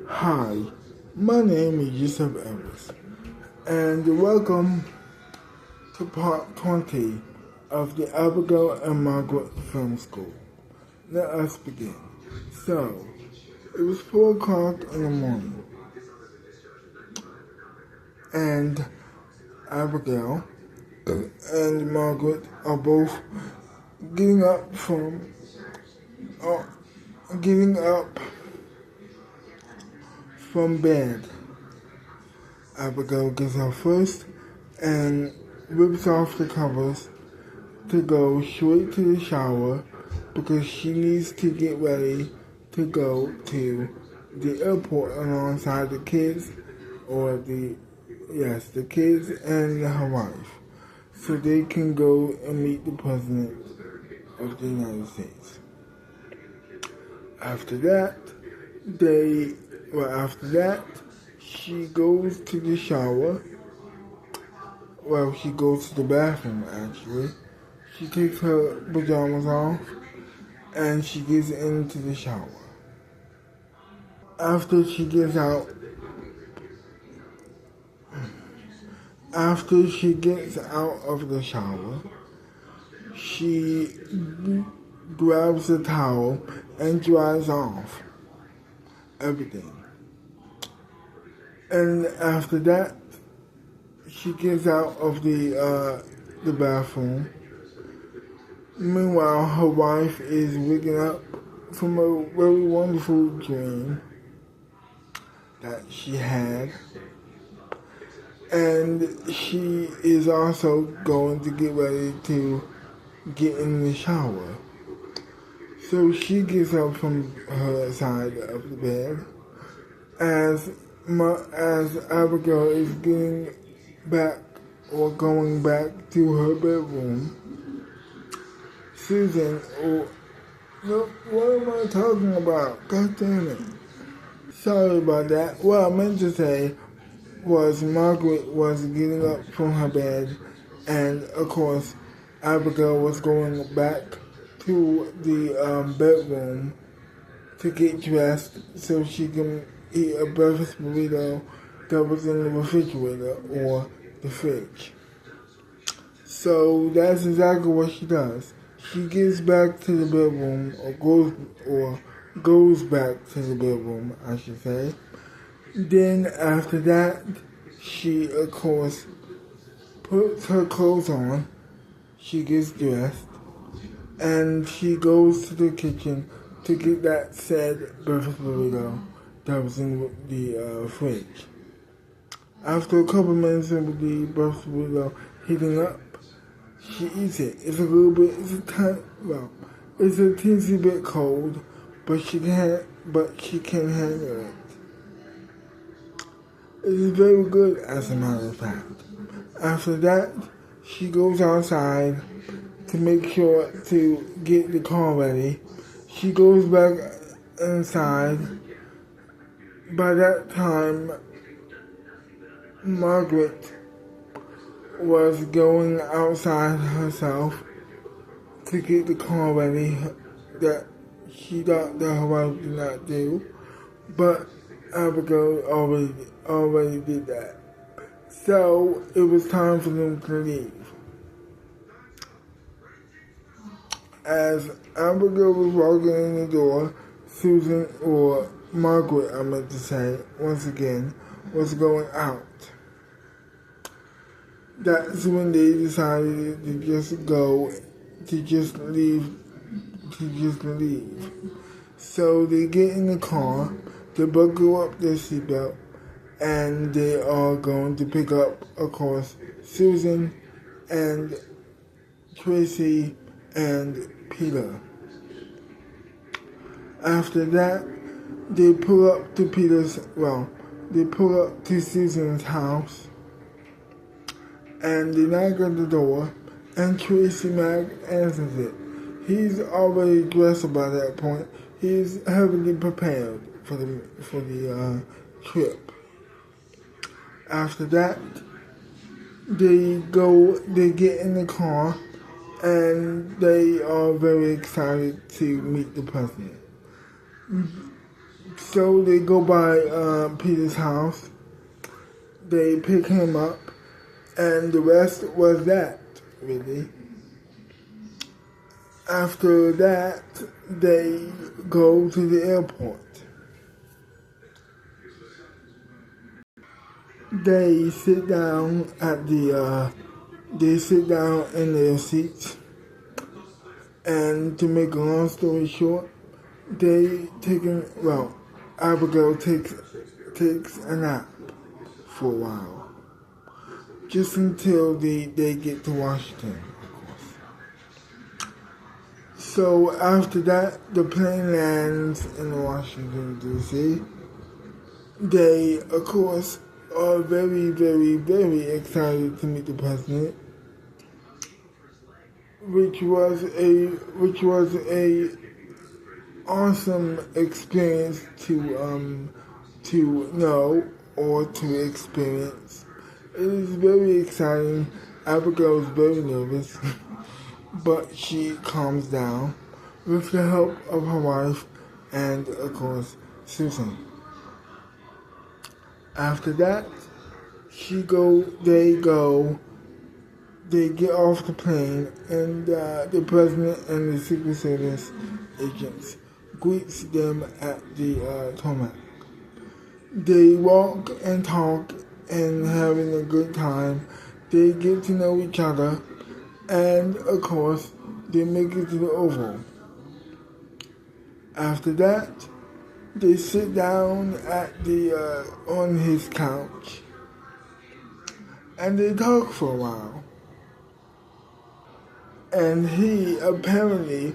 Hi, my name is Yusuf Ellis, and welcome to part 20 of the Abigail and Margaret Film School. Let us begin. So, it was 4 o'clock in the morning, and Abigail and Margaret are both getting up from getting up from bed. Abigail gets up first and rips off the covers to go straight to the shower because she needs to get ready to go to the airport alongside the kids, the kids and her wife, so they can go and meet the President of the United States. After that, she goes to the shower. Well, she goes to the bathroom, actually. She takes her pajamas off, and she gets into the shower. After she gets out of the shower, she grabs a towel and dries off everything. And after that, she gets out of the bathroom. Meanwhile, her wife is waking up from a very wonderful dream that she had. And she is also going to get ready to get in the shower. So she gets up from her side of the bed as Abigail is getting back or going back to her bedroom. Susan, what am I talking about? God damn it. Sorry about that. What I meant to say was Margaret was getting up from her bed, and of course Abigail was going back to the bedroom to get dressed so she can eat a breakfast burrito that was in the refrigerator or the fridge. So that's exactly what she does. She gets back to the bedroom, or goes back to the bedroom, I should say. Then after that, she of course puts her clothes on. She gets dressed, and she goes to the kitchen to get that said breakfast burrito that was in the fridge. After a couple minutes of the breakfast burrito heating up, she eats it. It's a teensy bit cold, but she can handle it. It is very good, as a matter of fact. After that, she goes outside to make sure to get the car ready. She goes back inside. By that time, Margaret was going outside herself to get the car ready that she thought that her wife did not do, but Abigail already did that. So it was time for them to leave. As Abigail was walking in the door, Susan, or Margaret, I meant to say, once again, was going out. That's when they decided to just leave. So they get in the car, they buckle up their seatbelt, and they are going to pick up, of course, Susan and Tracy and Peter. After that, they pull up to Susan's house, and they knock on the door, and Tracy Mack answers it. He's already dressed by that point. He's heavily prepared for the trip. After that, they get in the car, and they are very excited to meet the president. So they go by Peter's house. They pick him up, and the rest was that, really. After that, they go to the airport. They sit down in their seats, and to make a long story short, Abigail takes a nap for a while, just until they get to Washington, of course. So after that, the plane lands in Washington, D.C. They, of course, are very, very, very excited to meet the president, which was a awesome experience to know or to experience. It is very exciting. Abigail is very nervous, but she calms down with the help of her wife and, of course, Susan. After that, they get off the plane, and the president and the Secret Service agents greets them at the tarmac. They walk and talk and having a good time. They get to know each other, and of course, they make it to the Oval. After that, they sit down on his couch, and they talk for a while. And he apparently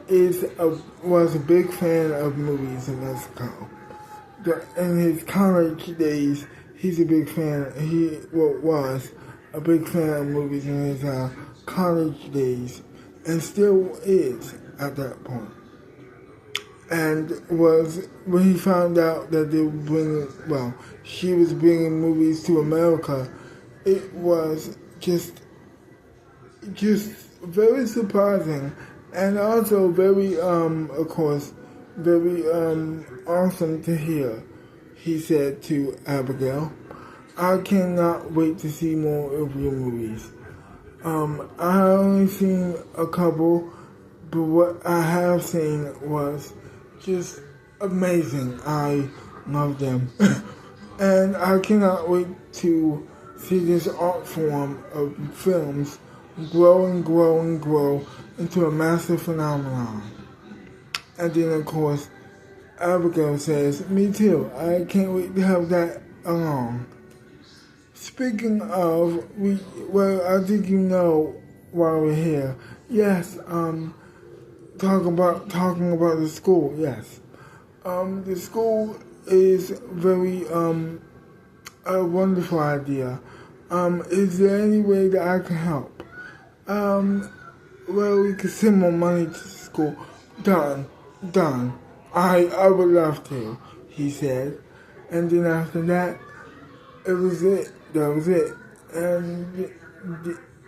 was a big fan of movies in Mexico. In his college days, he's a big fan. He was a big fan of movies in his college days, and still is at that point. And when he found out that she was bringing movies to America, it was just very surprising, and also very, of course, very awesome to hear. He said to Abigail, "I cannot wait to see more of your movies. I only seen a couple, but what I have seen was just amazing. I love them. And I cannot wait to see this art form of films grow and grow and grow into a massive phenomenon." And then, of course, Abigail says, "Me too. I can't wait to have that along." Speaking of, I think you know why we're here. Yes, talking about the school. Yes, the school is very a wonderful idea. Is there any way that I can help? We could send more money to the school. Done. I would love to, he said. And then after that, that was it. And,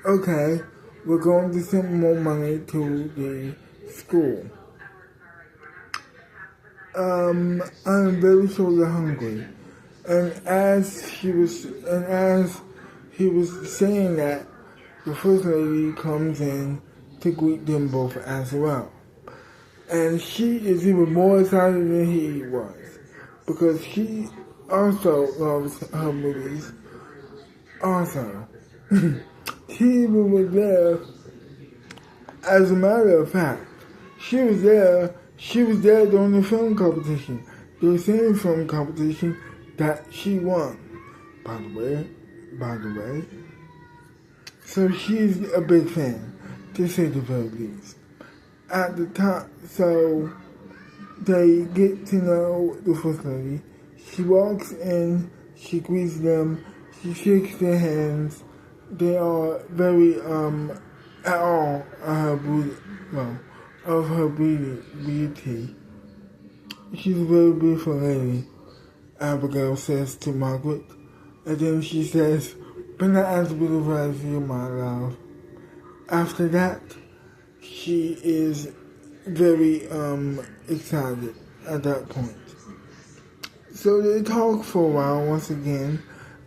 okay, we're going to send more money to the school. I'm very sure they're hungry. And as he was saying that, the First Lady comes in to greet them both as well. And she is even more excited than he was, because she also loves her movies. Also, she even was there. As a matter of fact, she was there during the film competition. The same film competition that she won, by the way. So she's a big fan, to say the very least. At the top, so they get to know the First Lady. She walks in, she greets them, she shakes their hands. They are very, at all of her beauty. She's a very beautiful lady, Abigail says to Margaret. And then she says, "But not as beautiful as you, my love." After that, she is very excited at that point. So they talked for a while once again,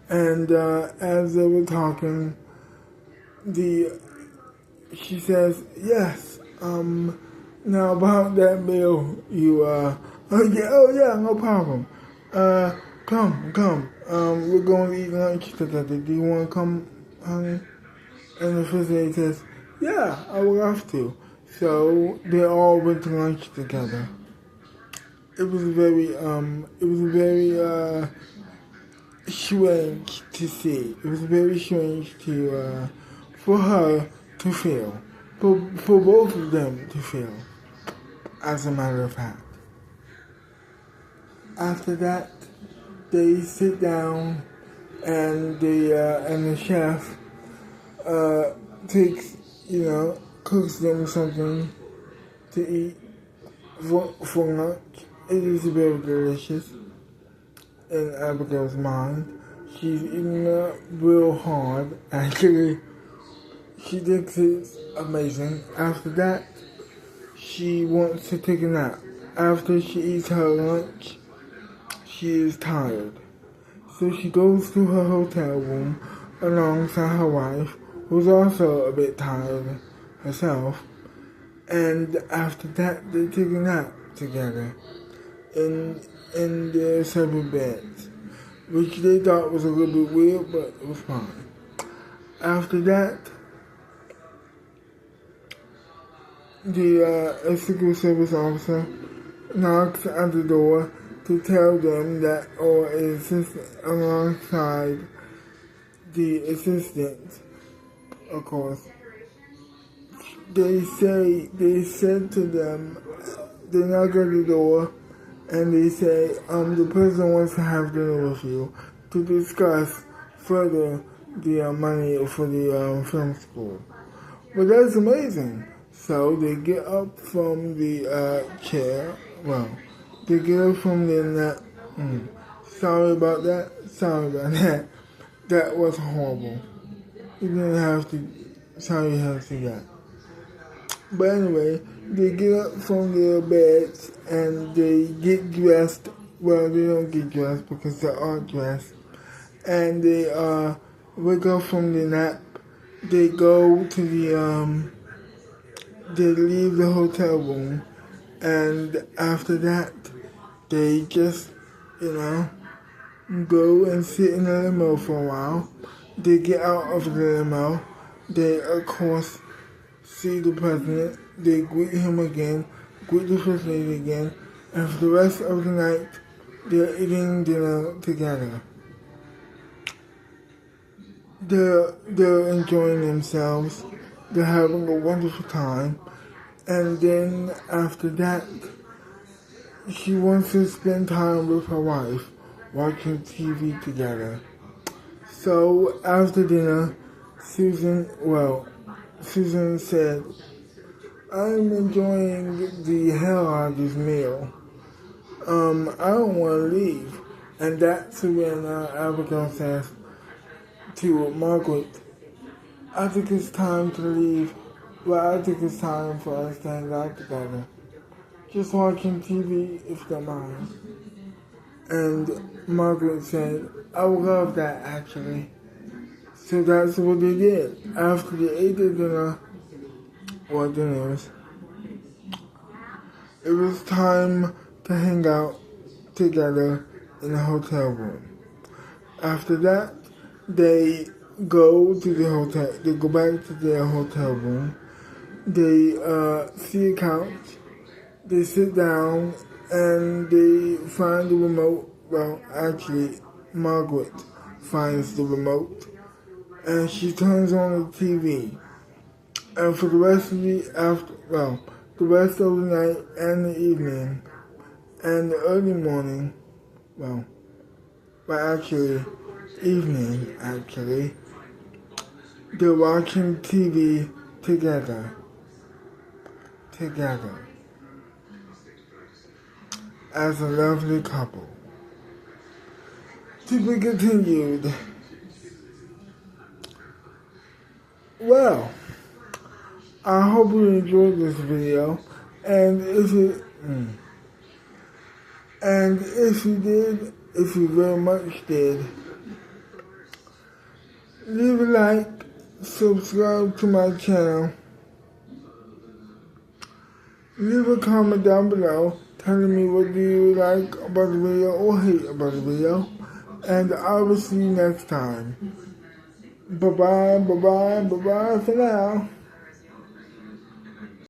and as they were talking, she says, yes, now about that bill, oh yeah, no problem. Come, we're going to eat lunch together. Do you want to come, honey? And the first lady says, yeah, I would love to. So they all went to lunch together. It was very strange to see. It was very strange for her to feel, for both of them to feel, as a matter of fact. After that, they sit down and the chef takes, cooks them something to eat for lunch. It is very delicious in Abigail's mind. She's eating it real hard. Actually, she thinks it's amazing. After that, she wants to take a nap. After she eats her lunch, she is tired. So she goes to her hotel room alongside her wife, who's also a bit tired herself. And after that, they take a nap together in their separate beds, which they thought was a little bit weird, but it was fine. After that, the Secret Service officer knocks at the door to tell them that, or an assistant alongside the assistant, of course. They said to them, they knock at the door and they say, the president wants to have dinner with you to discuss further the money for the film school. But that's amazing. So they get up from the chair. Well, they get up from the sorry about that. That was horrible. You didn't have to. Sorry you have to see that. But anyway, they get up from their beds and they get dressed. Well, they don't get dressed because they are dressed. And they wake up from the nap. They go to they leave the hotel room. And after that, they just, go and sit in the limo for a while. They get out of the limo. They, of course, see the president. They greet him again, greet the first lady again, and for the rest of the night, they're eating dinner together. They're enjoying themselves. They're having a wonderful time. And then after that, she wants to spend time with her wife, watching TV together. So after dinner, Susan said, I'm enjoying the hell out of this meal. I don't want to leave. And that's when Abigail says to Margaret, I think it's time to leave. Well, I think it's time for us to hang out together. Just watching TV, if you don't mind. And Margaret said, I would love that, actually. So that's what they did. After they ate the dinner, or dinners, it was time to hang out together in the hotel room. After that, they go to the hotel. They go back to their hotel room. They see a couch. They sit down and they find the remote. Well, actually, Margaret finds the remote and she turns on the TV. And for the rest of the rest of the night and the evening and the early morning, evening, they're watching TV together, as a lovely couple. To be continued. Well, I hope you enjoyed this video, and if you did, if you very much did. Leave a like, subscribe to my channel. Leave a comment down below telling me what do you like about the video or hate about the video. And I will see you next time. Bye-bye for now.